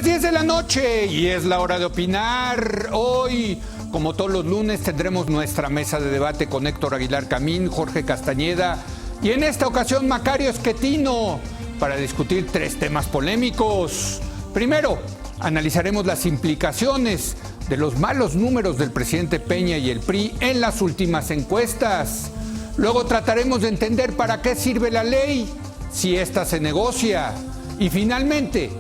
las 10 de la noche y es la hora de opinar. Hoy, como todos los lunes, tendremos nuestra mesa de debate con Héctor Aguilar Camín, Jorge Castañeda y en esta ocasión Macario Schettino para discutir 3 temas polémicos. Primero, analizaremos las implicaciones de los malos números del presidente Peña y el PRI en las últimas encuestas. Luego trataremos de entender para qué sirve la ley, si ésta se negocia. Y finalmente,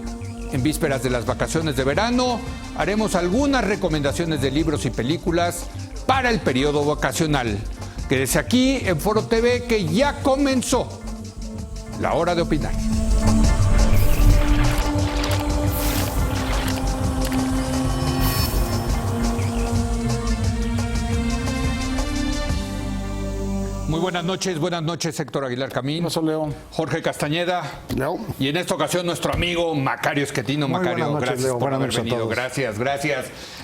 en vísperas de las vacaciones de verano, haremos algunas recomendaciones de libros y películas para el periodo vacacional. Quédese aquí en Foro TV que ya comenzó la hora de opinar. Muy buenas noches Héctor Aguilar Camín. No soy Leo. Jorge Castañeda. Leo. Y en esta ocasión nuestro amigo Macario Schettino. Macario, gracias Leo. por haber venido. Gracias.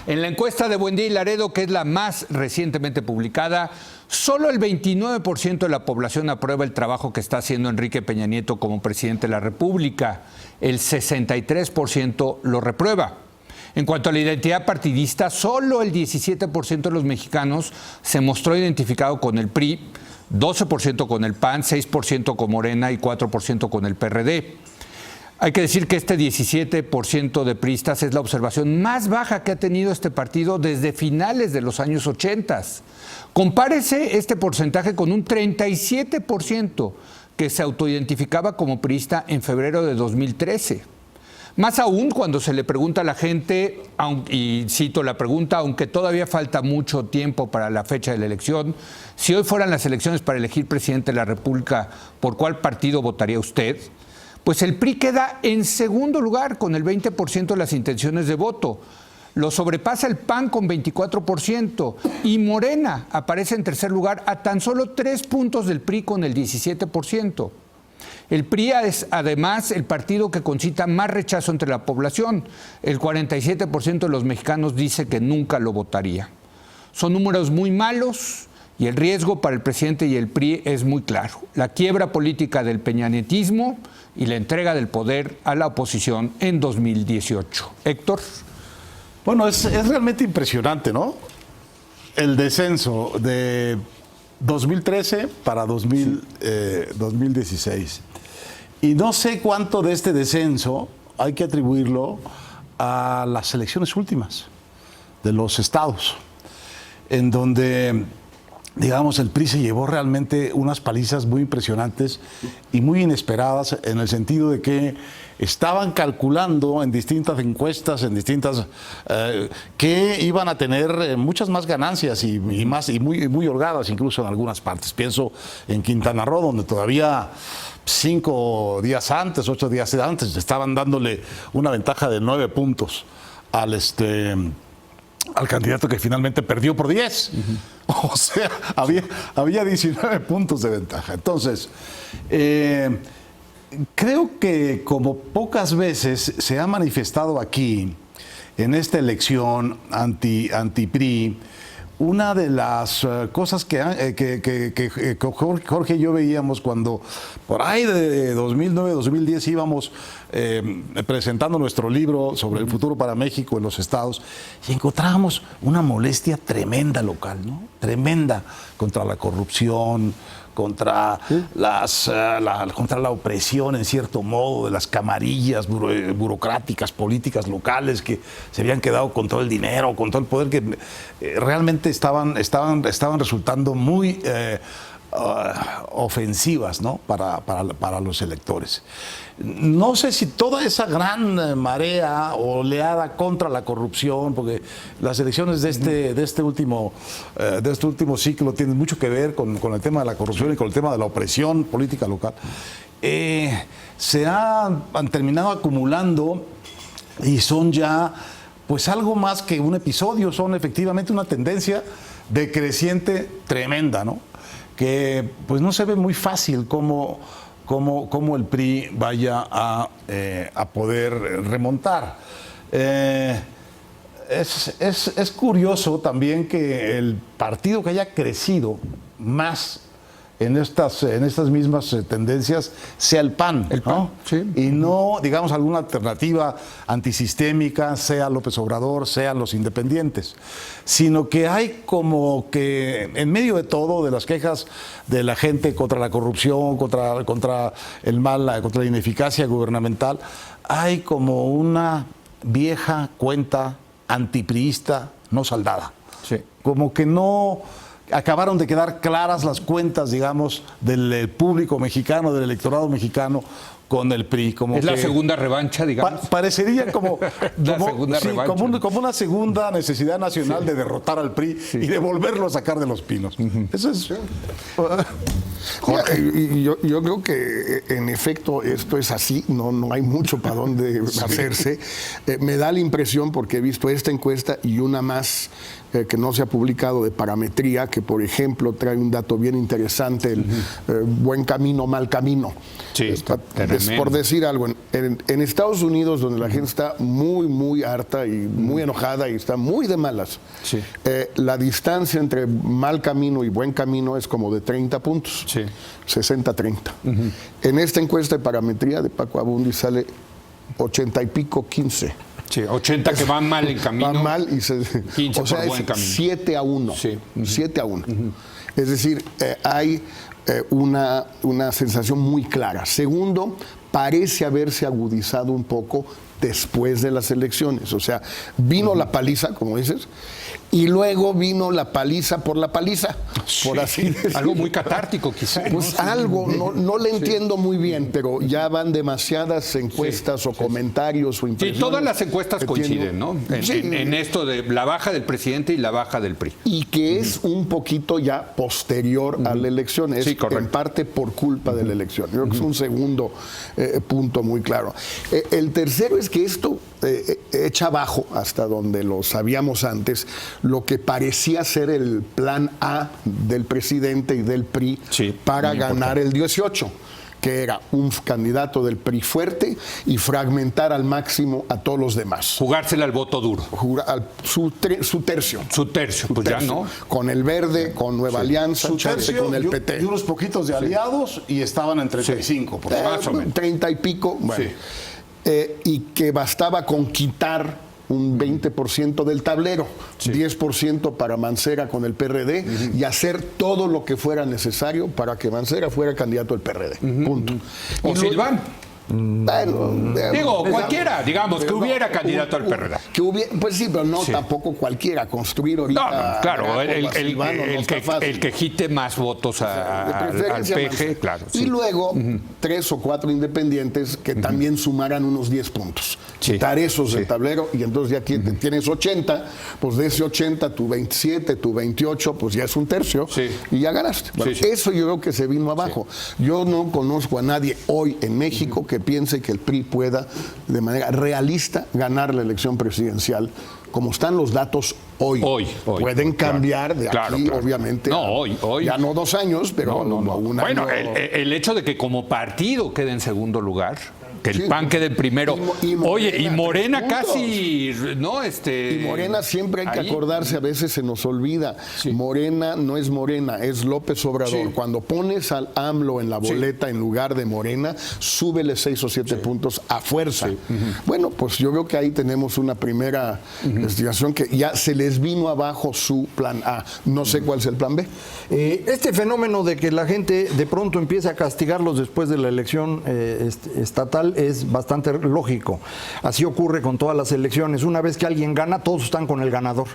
En la encuesta de Buendía y Laredo, que es la más recientemente publicada, solo el 29% de la población aprueba el trabajo que está haciendo Enrique Peña Nieto como presidente de la República. El 63% lo reprueba. En cuanto a la identidad partidista, solo el 17% de los mexicanos se mostró identificado con el PRI, 12% con el PAN, 6% con Morena y 4% con el PRD. Hay que decir que este 17% de priistas es la observación más baja que ha tenido este partido desde finales de los años 80. Compárese este porcentaje con un 37% que se autoidentificaba como priista en febrero de 2013. Más aún cuando se le pregunta a la gente, y cito la pregunta, aunque todavía falta mucho tiempo para la fecha de la elección, si hoy fueran las elecciones para elegir presidente de la República, ¿por cuál partido votaría usted? Pues el PRI queda en segundo lugar con el 20% de las intenciones de voto. Lo sobrepasa el PAN con 24% y Morena aparece en tercer lugar a tan solo 3 puntos del PRI con el 17%. El PRI es además el partido que concita más rechazo entre la población. El 47% de los mexicanos dice que nunca lo votaría. Son números muy malos y el riesgo para el presidente y el PRI es muy claro. La quiebra política del peñanietismo y la entrega del poder a la oposición en 2018. Héctor. Bueno, es realmente impresionante, ¿no? El descenso de 2013 para 2016. Y no sé cuánto de este descenso hay que atribuirlo a las elecciones últimas de los estados, en donde, digamos, el PRI se llevó realmente unas palizas muy impresionantes y muy inesperadas, en el sentido de que estaban calculando en distintas encuestas, que iban a tener muchas más ganancias y muy holgadas incluso en algunas partes. Pienso en Quintana Roo, donde todavía 5 días antes, 8 días antes, estaban dándole una ventaja de 9 puntos al candidato que finalmente perdió por 10. O sea, había 19 puntos de ventaja. Entonces, creo que como pocas veces se ha manifestado aquí, en esta elección anti-PRI, una de las cosas que Jorge y yo veíamos cuando por ahí de 2009-2010 íbamos presentando nuestro libro sobre el futuro para México en los estados, y encontrábamos una molestia tremenda local, ¿no? Tremenda, contra la corrupción, contra la opresión, en cierto modo, de las camarillas burocráticas, políticas locales que se habían quedado con todo el dinero, con todo el poder, que realmente estaban resultando muy ofensivas, ¿no? para los electores. No sé si toda esa gran marea o oleada contra la corrupción, porque las elecciones de este último ciclo tienen mucho que ver con el tema de la corrupción y con el tema de la opresión política local, han terminado acumulando y son ya pues algo más que un episodio, son efectivamente una tendencia decreciente tremenda, ¿no? Que pues no se ve muy fácil cómo el PRI vaya a poder remontar. Es curioso también que el partido que haya crecido más en estas mismas tendencias sea el PAN, El PAN, ¿no? sí. Y no, digamos, alguna alternativa antisistémica, sea López Obrador, sean los independientes, sino que hay como que en medio de todo, de las quejas de la gente contra la corrupción, contra el mal, contra la ineficacia gubernamental, hay como una vieja cuenta antipriista no saldada. Sí. Como que no acabaron de quedar claras las cuentas, digamos, del público mexicano, del electorado mexicano con el PRI. Como Es la que segunda revancha, digamos. parecería como, La segunda revancha. como una segunda necesidad nacional de derrotar al PRI y de volverlo a sacar de los pinos. Eso es... Jorge, y yo creo que en efecto esto es así, no hay mucho para dónde hacerse. Me da la impresión, porque he visto esta encuesta y una más que no se ha publicado de parametría, que por ejemplo trae un dato bien interesante, el buen camino, mal camino. Sí, Por decir algo, en Estados Unidos, donde la gente está muy, muy harta y muy enojada y está muy de malas, Sí. la distancia entre mal camino y buen camino es como de 30 puntos. Sí. 60-30. En esta encuesta de parametría de Paco Abundis sale 80 y pico, 15. Sí, 80 que van mal en camino. Van mal y 15 o sea, por buen es camino. 7-1. Sí. 7-1. Es decir, hay una sensación muy clara. Segundo, parece haberse agudizado un poco después de las elecciones. O sea, vino la paliza, como dices, y luego vino la paliza por la paliza, por así decirlo. Algo muy catártico, quizá. Pues algo, no le entiendo muy bien, pero ya van demasiadas encuestas o comentarios o Sí, impresiones. todas las encuestas que coinciden, ¿no? Sí. En esto de la baja del presidente y la baja del PRI. Y que es un poquito ya posterior a la elección, es Sí, correcto. en parte por culpa de la elección. Yo creo que es un segundo punto muy claro. El tercero es que esto echa abajo, hasta donde lo sabíamos antes, lo que parecía ser el plan A del presidente y del PRI Sí, para muy ganar el 18, que era un candidato del PRI fuerte y fragmentar al máximo a todos los demás. Jugársela al voto duro. Su tercio. Su tercio, pues ya tercio, no. Con el Verde, con Nueva Alianza, Su chance tercio con el y PT. unos poquitos de aliados y estaban en 35. por ejemplo. más o menos. 30 y pico. Bueno. Sí. Y que bastaba con quitar un 20% del tablero, 10% para Mancera con el PRD y hacer todo lo que fuera necesario para que Mancera fuera candidato del PRD. Punto. O Y Silván. Bueno, Digo, cualquiera, digamos, que hubiera candidato al PRD. Que hubiera, pues sí, pero no tampoco cualquiera. Construir ahorita. No, claro, Graco, Silvano, no está fácil. el que quite más votos De al preferencia PG, Mancera. claro. Y Sí. luego 3 o 4 independientes que también sumaran unos 10 puntos. Sí. Quitar esos Sí. del tablero y entonces ya tienes 80, pues de ese 80, tu 27, tu 28, pues ya es un tercio Sí. y ya ganaste. Bueno, Sí, sí. eso yo creo que se vino abajo. Yo no conozco a nadie hoy en México que piense que el PRI pueda de manera realista ganar la elección presidencial como están los datos hoy. Hoy, Pueden claro. cambiar de Claro, aquí, claro. obviamente. No, hoy. Ya no 2 años, pero un Bueno, año. el hecho de que como partido quede en segundo lugar, que el Sí. PAN quede en primero. Y Morena, Oye, y Morena 3 puntos. casi, ¿no? Y Morena siempre hay que ahí. acordarse, a veces se nos olvida. Sí. Morena no es Morena, es López Obrador. Sí. Cuando pones al AMLO en la boleta en lugar de Morena, súbele 6 o 7 puntos a fuerza. Bueno, pues yo creo que ahí tenemos una primera investigación que ya se les vino abajo su plan A. No sé cuál es el plan B. Este fenómeno de que la gente de pronto empiece a castigarlos después de la elección estatal es bastante lógico. Así ocurre con todas las elecciones. Una vez que alguien gana, todos están con el ganador.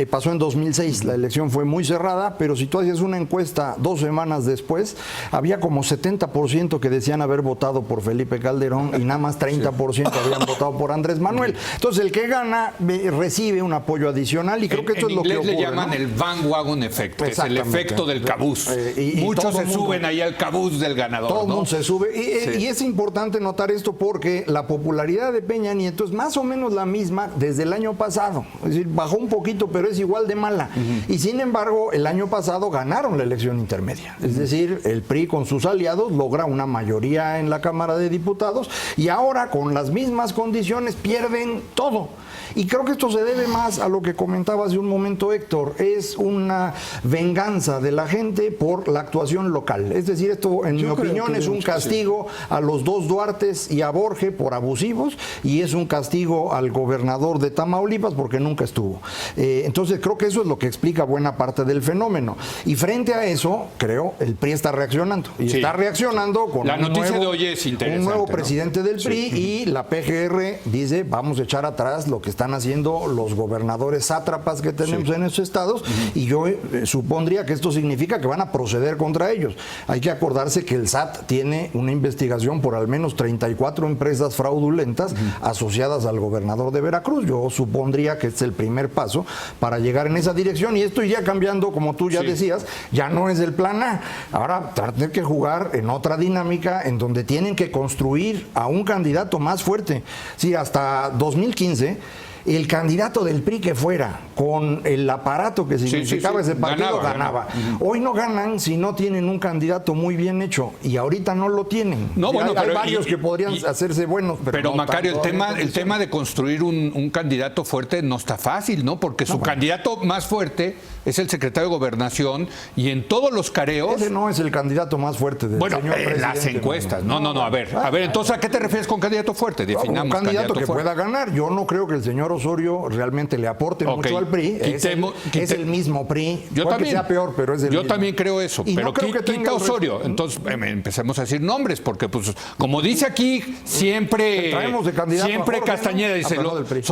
Pasó en 2006, la elección fue muy cerrada, pero si tú hacías una encuesta 2 semanas después, había como 70% que decían haber votado por Felipe Calderón y nada más 30% habían votado por Andrés Manuel. Entonces el que gana recibe un apoyo adicional y creo que esto es lo que En ocurre. inglés le llaman ¿no? el bandwagon effect, que es el Exactamente. efecto del cabús. Y Muchos todo se el mundo- suben ahí al cabús del ganador, Todo el ¿no? mundo se sube. Sí. Y es importante notar esto porque la popularidad de Peña Nieto es más o menos la misma desde el año pasado. Es decir, bajó un poquito, pero es igual de mala. Y sin embargo, el año pasado ganaron la elección intermedia. Es decir, el PRI con sus aliados logra una mayoría en la Cámara de Diputados y ahora con las mismas condiciones pierden todo. Y creo que esto se debe más a lo que comentaba hace un momento Héctor, es una venganza de la gente por la actuación local. Es decir, esto en mi opinión es un castigo a los dos Duartes y a Borge por abusivos, y es un castigo al gobernador de Tamaulipas porque nunca estuvo. Entonces creo que eso es lo que explica buena parte del fenómeno. Y frente a eso, creo, el PRI está reaccionando. Y está reaccionando con la noticia de hoy es interesante, un nuevo ¿no? presidente del PRI, y la PGR dice, vamos a echar atrás lo que están haciendo los gobernadores sátrapas que tenemos en esos estados, y yo supondría que esto significa que van a proceder contra ellos. Hay que acordarse que el SAT tiene una investigación por al menos 34 empresas fraudulentas asociadas al gobernador de Veracruz. Yo supondría que es el primer paso para llegar en esa dirección, y esto iría cambiando, como tú ya decías, ya no es el plan A. Ahora tener que jugar en otra dinámica en donde tienen que construir a un candidato más fuerte. Sí, hasta 2015 el candidato del PRI que fuera, con el aparato que significaba ese partido, ganaba. Hoy no ganan si no tienen un candidato muy bien hecho, y ahorita no lo tienen. No, bueno, hay varios que podrían hacerse buenos. Pero no Macario, tanto el tema de construir un candidato fuerte no está fácil, ¿no? Porque su candidato más fuerte es el secretario de Gobernación, y en todos los careos... Ese no es el candidato más fuerte del señor presidente. En las encuestas. No, a ver, entonces, ¿a qué te refieres con candidato fuerte? Definamos un candidato que fuerte. pueda ganar. Yo no creo que el señor Osorio realmente le aporte mucho al PRI. Es el mismo PRI. Yo también. Sea peor, pero es el mismo. También creo eso. Y pero no creo que quita Osorio. Entonces empecemos a decir nombres, porque pues como dice aquí siempre traemos de candidato siempre a Jorge, Castañeda dice, del PRI.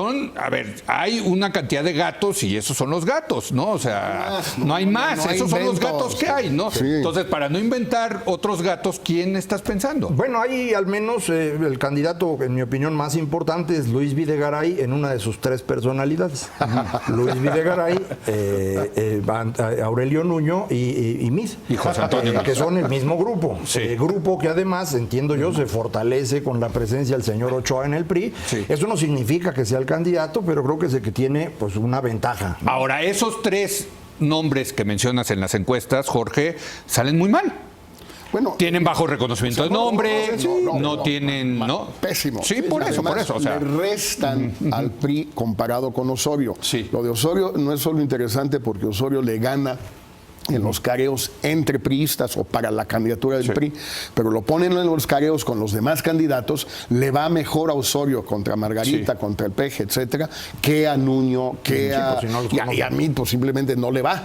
hay una cantidad de gatos, y esos son los gatos, ¿no? O sea, no hay más. no hay Esos son los inventos. gatos que hay, ¿no? Sí. Entonces, para no inventar otros gatos, ¿quién estás pensando? Bueno, ahí al menos el candidato, en mi opinión, más importante es Luis Videgaray en una de sus tres personalidades. Luis Videgaray, Aurelio Nuño y Mid. Y José Antonio Mid. Que son el mismo grupo. Grupo que además, entiendo yo, se fortalece con la presencia del señor Ochoa en el PRI. Sí. Eso no significa que sea el candidato, pero creo que es el que tiene pues una ventaja. Ahora, esos tres nombres que mencionas en las encuestas, Jorge, salen muy mal. Bueno, Tienen bajo reconocimiento de nombre, no, tienen, ¿no? Pésimo. Sí, por eso. O sea, le restan al PRI comparado con Osorio. Sí. Lo de Osorio no es solo interesante porque Osorio le gana en los careos entre priistas o para la candidatura del PRI, pero lo ponen en los careos con los demás candidatos, le va mejor a Osorio contra Margarita, contra el PG, etcétera, que a Nuño, que y a mí pues simplemente no le va.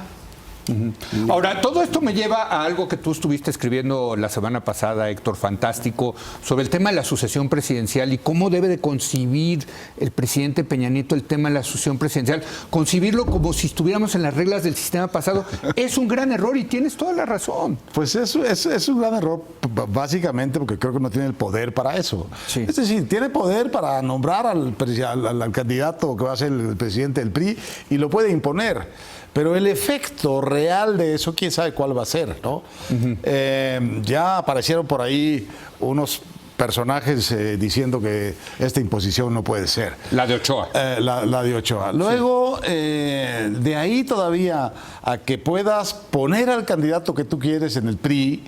Ahora, todo esto me lleva a algo que tú estuviste escribiendo la semana pasada, Héctor, fantástico, sobre el tema de la sucesión presidencial y cómo debe de concebir el presidente Peña Nieto el tema de la sucesión presidencial. Concebirlo como si estuviéramos en las reglas del sistema pasado es un gran error, y tienes toda la razón. Pues eso es un gran error, básicamente porque creo que no tiene el poder para eso. Sí. Es decir, tiene poder para nombrar al candidato que va a ser el presidente del PRI, y lo puede imponer. Pero el efecto real de eso, quién sabe cuál va a ser, ¿no? Ya aparecieron por ahí unos personajes diciendo que esta imposición no puede ser. La de Ochoa. La de Ochoa. Luego, de ahí todavía a que puedas poner al candidato que tú quieres en el PRI,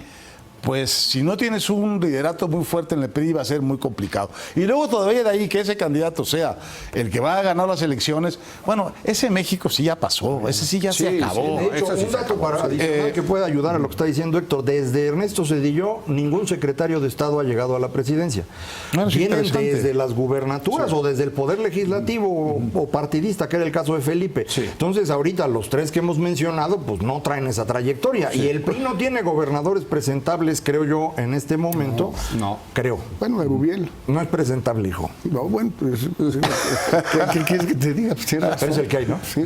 pues si no tienes un liderato muy fuerte en el PRI va a ser muy complicado. Y luego todavía de ahí que ese candidato sea el que va a ganar las elecciones, bueno, ese México sí ya pasó, ese sí ya se acabó. De hecho, un dato adicional que puede ayudar a lo que está diciendo Héctor: desde Ernesto Zedillo, ningún secretario de Estado ha llegado a la presidencia. Bueno, sí, vienen interesante. desde las gubernaturas o desde el poder legislativo o partidista, que era el caso de Felipe. Entonces, ahorita los tres que hemos mencionado, pues no traen esa trayectoria. Y el PRI no tiene gobernadores presentables, creo yo, en este momento. No. Creo. Bueno, Erubiel. No es presentable, hijo. No, bueno, pues, ¿qué quieres que te diga? Pues, tienes Pero es razón. el que hay, ¿no? Sí.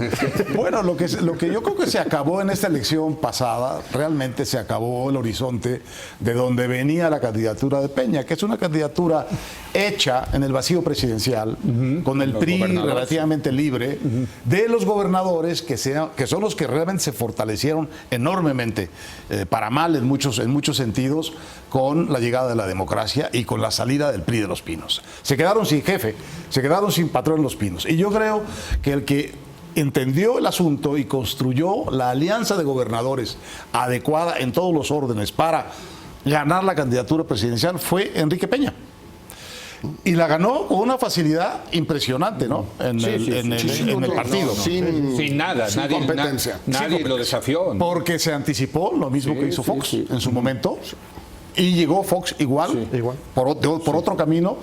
Bueno, lo que yo creo que se acabó en esta elección pasada, realmente se acabó el horizonte de donde venía la candidatura de Peña, que es una candidatura hecha en el vacío presidencial, con el PRI relativamente libre, de los gobernadores que son los que realmente se fortalecieron enormemente, para mal en muchos sentidos, con la llegada de la democracia y con la salida del PRI de Los Pinos. Se quedaron sin jefe, se quedaron sin patrón en Los Pinos. Y yo creo que el que entendió el asunto y construyó la alianza de gobernadores adecuada en todos los órdenes para ganar la candidatura presidencial fue Enrique Peña. Y la ganó con una facilidad impresionante, ¿no? En el partido. Sin nada, sin nadie, competencia. nadie lo desafió, ¿no? Porque se anticipó lo mismo que hizo Fox en su momento. Y llegó Fox igual. Por otro camino,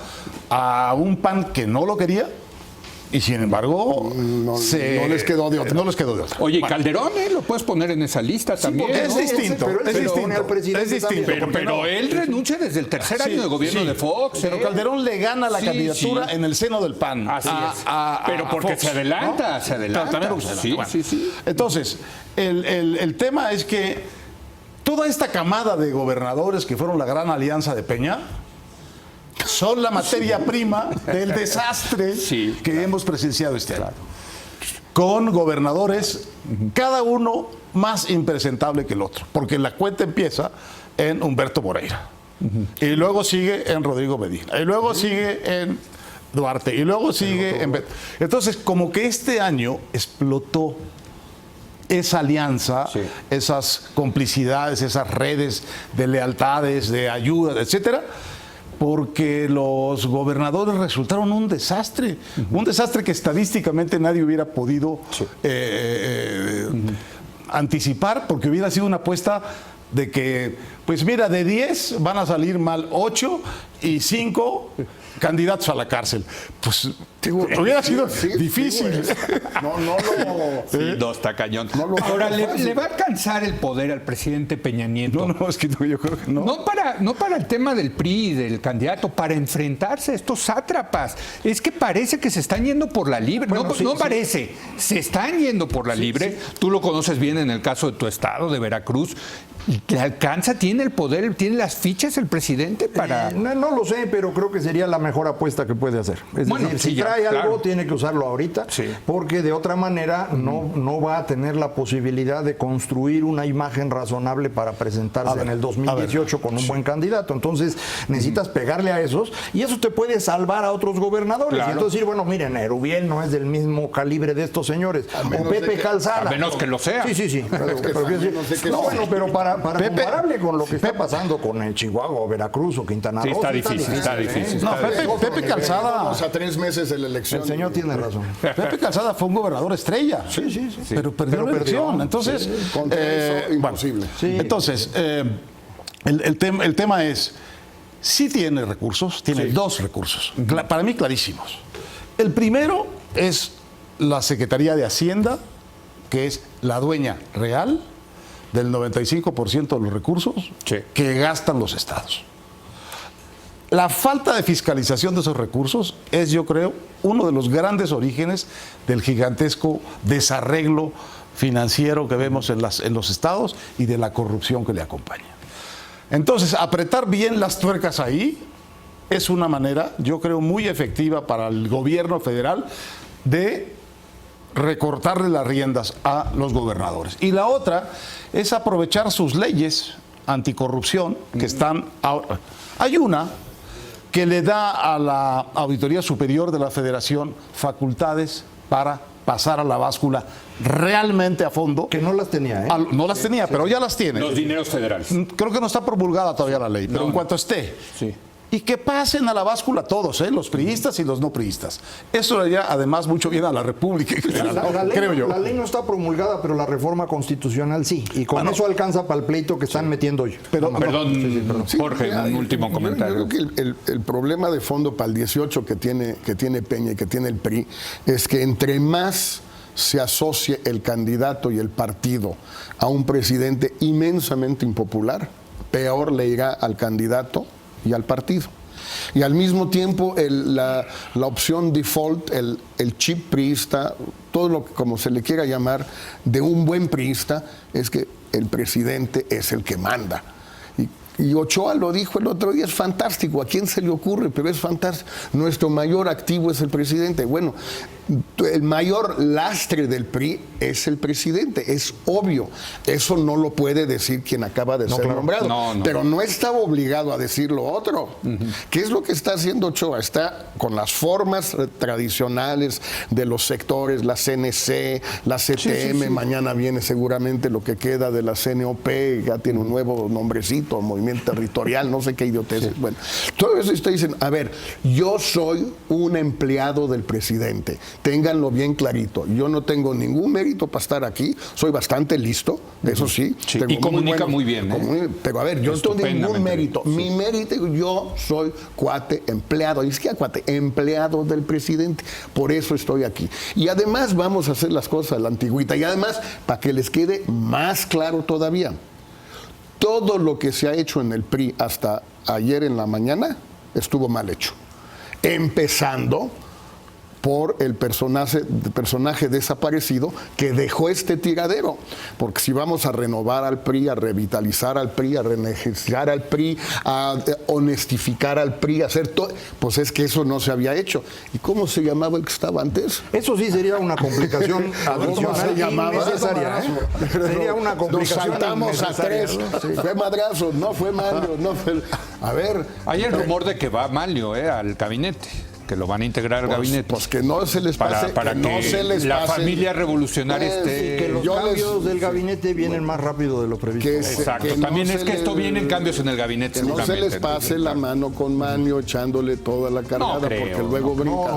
a un PAN que no lo quería. Y sin embargo, no les quedó de otra. No les quedó de otra. Oye, Calderón, lo puedes poner en esa lista también. porque es ¿no? distinto. Pero él se opone al presidente Es distinto. también. Pero, porque no. él renuncia desde el tercer año de gobierno de Fox. Pero Calderón le gana la Sí, candidatura sí. en el seno del PAN. Así es. Pero porque Fox, se adelanta, ¿no? se adelanta. También porque se adelanta. Sí, sí. Entonces, el tema es que toda esta camada de gobernadores que fueron la gran alianza de Peña son la materia prima del desastre que hemos presenciado este año. Con gobernadores, cada uno más impresentable que el otro, porque la cuenta empieza en Humberto Moreira, y luego sigue en Rodrigo Medina, y luego sigue en Duarte, y luego sigue en... Entonces, como que este año explotó esa alianza, esas complicidades, esas redes de lealtades, de ayuda, etcétera, porque los gobernadores resultaron un desastre que estadísticamente nadie hubiera podido anticipar, porque hubiera sido una apuesta de que, pues mira, de 10 van a salir mal 8 y 5 candidatos a la cárcel. Pues hubiera sido difícil. No, está cañón. Ahora, ¿le va a alcanzar el poder al presidente Peña Nieto? No, es que yo creo que no. No para el tema del PRI, del candidato, para enfrentarse a estos sátrapas. Es que parece que se están yendo por la libre. Bueno, Parece, se están yendo por la libre. Tú lo conoces bien en el caso de tu estado, de Veracruz. ¿Le alcanza? ¿Tiene el poder? ¿Tiene las fichas el presidente para...? No lo sé, pero creo que sería la mejor apuesta que puede hacer. Es decir, si trae algo, tiene que usarlo ahorita, porque de otra manera no va a tener la posibilidad de construir una imagen razonable para presentarse en el 2018 con un buen candidato. Entonces, necesitas pegarle a esos, y eso te puede salvar a otros gobernadores. Y entonces decir, bueno, miren, Erubiel no es del mismo calibre de estos señores. O Pepe Calzada. A menos que lo sea. Sí. Pero para comparable con lo que está pasando con el Chihuahua o Veracruz o Quintana Roo. Está difícil. No, Pepe Calzada... Estamos a 3 meses de la elección. El señor tiene razón. Pepe Calzada fue un gobernador estrella. Sí. Pero perdió la elección. Entonces, Contra eso, imposible. Entonces, el tema es, sí tiene recursos, tiene dos recursos, para mí clarísimos. El primero es la Secretaría de Hacienda, que es la dueña real del 95% de los recursos que gastan los estados. La falta de fiscalización de esos recursos es, yo creo, uno de los grandes orígenes del gigantesco desarreglo financiero que vemos en los estados y de la corrupción que le acompaña. Entonces, apretar bien las tuercas ahí es una manera, yo creo, muy efectiva para el gobierno federal de recortarle las riendas a los gobernadores. Y la otra es aprovechar sus leyes anticorrupción que están ahora. Hay una que le da a la Auditoría Superior de la Federación facultades para pasar a la báscula realmente a fondo. Que no las tenía, ¿eh? No las tenía, pero ya las tiene. Los dineros federales. Creo que no está promulgada todavía la ley, pero en cuanto esté. Y que pasen a la báscula todos, los priistas y los no priistas. Eso haría además mucho bien a la República en general, creo yo. La ley no está promulgada, pero la reforma constitucional sí. Y con eso alcanza para el pleito que están metiendo hoy. Perdón, Jorge, un último comentario. Yo creo que el problema de fondo para el 18 que tiene Peña y que tiene el PRI es que entre más se asocie el candidato y el partido a un presidente inmensamente impopular, peor le irá al candidato y al partido. Y al mismo tiempo la opción default, el chip priista, todo lo que como se le quiera llamar, de un buen priista, es que el presidente es el que manda. Y Ochoa lo dijo el otro día, es fantástico, ¿a quién se le ocurre? Pero es fantástico. Nuestro mayor activo es el presidente. Bueno, el mayor lastre del PRI es el presidente, es obvio. Eso no lo puede decir quien acaba de ser nombrado. Pero no estaba obligado a decir lo otro. ¿Qué es lo que está haciendo Ochoa? Está con las formas tradicionales de los sectores, la CNC, la CTM, mañana viene seguramente lo que queda de la CNOP, ya tiene un nuevo nombrecito, Movimiento Territorial, no sé qué idiotez. Bueno, todo eso está diciendo, a ver, yo soy un empleado del presidente. Ténganlo bien clarito. Yo no tengo ningún mérito para estar aquí. Soy bastante listo, eso sí. Tengo y comunica muy bien. Pero a ver, yo no tengo ningún mérito. Mi mérito, yo soy cuate, empleado. ¿Y es que cuate? Empleado del presidente. Por eso estoy aquí. Y además vamos a hacer las cosas a la antigüita. Y además, para que les quede más claro todavía, todo lo que se ha hecho en el PRI hasta ayer en la mañana estuvo mal hecho. Empezando por el personaje desaparecido que dejó este tiradero. Porque si vamos a renovar al PRI, a revitalizar al PRI, a renegociar al PRI, a honestificar al PRI, a hacer todo, pues es que eso no se había hecho. ¿Y cómo se llamaba el que estaba antes? Eso sí sería una complicación ¿Cómo se llamaba? Innecesaria, ¿eh? Sería una complicación. Nos saltamos a tres. ¿No? Sí. Fue Madrazo, no fue Manlio, no fue... A ver. Hay el rumor de que va Manlio al gabinete, que lo van a integrar al gabinete. Pues que no se les pase, para que no se les la pase. familia revolucionaria esté... Que los cambios del gabinete vienen más rápido de lo previsto. Exacto. También es que esto vienen cambios en el gabinete. Que no se les pase la mano con Manlio echándole toda la cargada, porque luego brinca.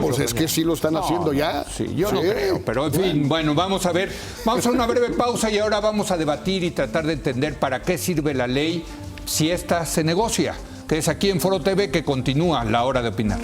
Pues es que sí lo están haciendo ya. Sí, yo no creo. Pero en fin, bueno, vamos a ver. Vamos a una breve pausa y ahora vamos a debatir y tratar de entender para qué sirve la ley si esta se negocia. Que es aquí en Foro TV que continúa la hora de opinar.